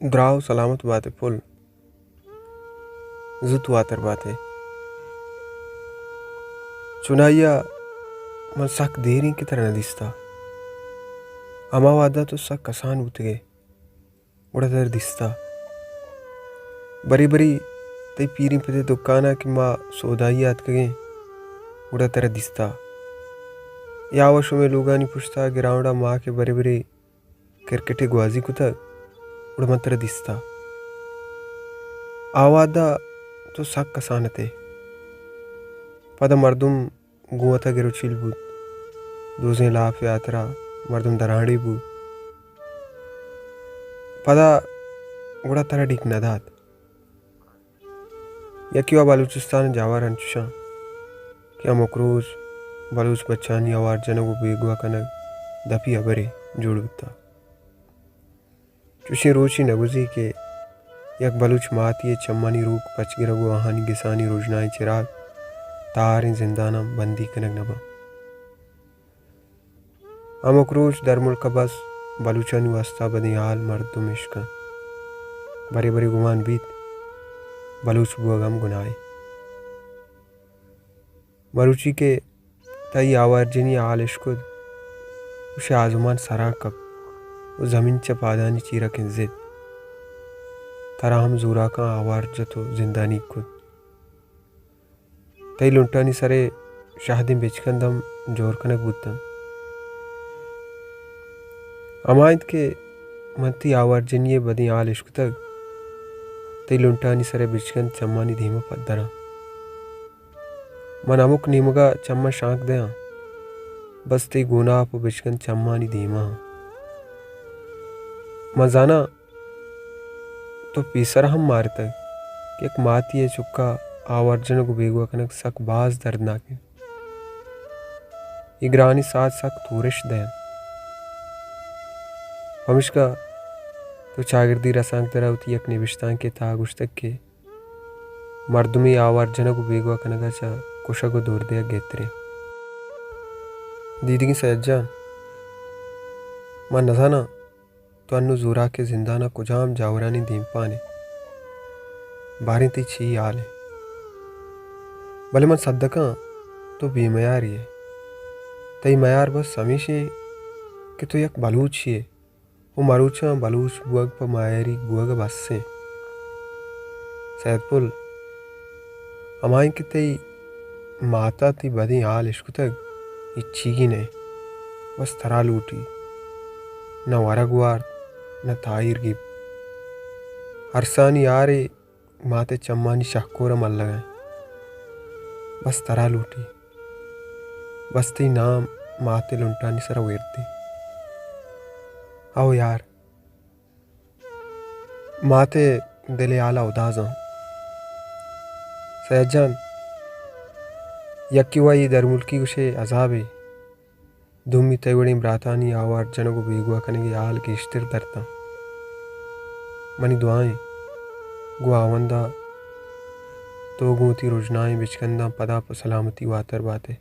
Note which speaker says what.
Speaker 1: द्राव सलामत बातें पुल जुत वातर बातें चुनाइया मन सक देरी की तरह न दिसता अमा वादा तो सक कसान उतगे उड़ा तर दिसता बरी बरी तई पीरी पते दुकाना कि माँ सोदाई आतकगे उड़ा तर दिसता या वर्षों में लोगानी पुछता गिरावड़ा माँ के बरी बरी क्रिकेटे ग्वाजी कुतक उड़ा मंत्र दिसता आवादा तो सक कसानते पद मर्दुम गुआता गिरुचिल बुद दूसरे लाफ यात्रा मर्दुम दराड़ी बु पदा उड़ा तरह डिक नदात या क्यों बलूचिस्तान जावार अंशुशा क्या मकरूज बलूच बच्चानी आवार जनगो बेगवा कनक दपी अबरे जोड़ता चुशी रोची नगुजी के यक बलूच माती चम्मानी रूक पचगिरगो आहानी गिसानी रोजनाई चिराग तारें जिंदाना बंदी कनक नबा अमकरोज दरमुल कबस बलूचानी वास्ता बदी हाल मर्दुम इश्का बरे बरे गुमान बीत बलूच बुआगम गुनाए मरुची के तई आवारजनी आल इश्कुद उसे आजुमान सरा कब वो जमीन चपादानी चीरा के जिद तराहम जोरा का आवार जतो जिंदानी खुद तई लुंटानी सरे शाहदिन बेचकंदम जोर कनक बुद्धम अमायत के मंती आवार जनिए बदी आल इश्क तक तई लुंटानी सरे बेचकंद चम्मानी धीमा पद्दरा मन अमुक नीमगा चम्मा शांक दया बस तई गुना आप बेचकंद चम्मानी धीमा मजाना तो पीसर हम मारता कि एक माती है चुक्का आवर्जन को बेगुआ कनक सक बाज दर्दनाक इग्रानी साथ सक थूरिश दया हमिशका तो चागिरदी रसांग तरह उती एक निविष्तांग के तागुश तक के मर्दुमी आवर्जन को बेगुआ कनका चा कुशा को दूर दया गेतरे दीदी की सज्जा मन नजाना तो अन्नु जोरा के जिंदाना कुजाम जावरानी दीमपाने बारी ती छी आले भले मन सद्दका तो बेमयार है तई मयार बस समीशे कि तो यक बलूच है वो मरूचा बलूच बुअग पर मायरी बुअग बस से सैदपुल अमाई के तई माता ती बदी आल इश्क तक इच्छी ने बस थरा लूटी न वरगवार न तायर गिब हरसानी आरे माते चम्मानी शहकोरा मल लगाए बस तरा लूटी बस्ती नाम माते लुंटानी सरा वेरती आओ यार माते दिले आला उदाजा सैजान यक्की वाई दरमुल्की उसे अजाबे धूमी तैवड़ी ब्रातानी आवार जनगो बेगुआ कनेगे आल के इश्तिर दरता मनी दुआएं गुआवंदा तो गुती रोजनाएं बिचकंदा पदा पर सलामती वातर बातें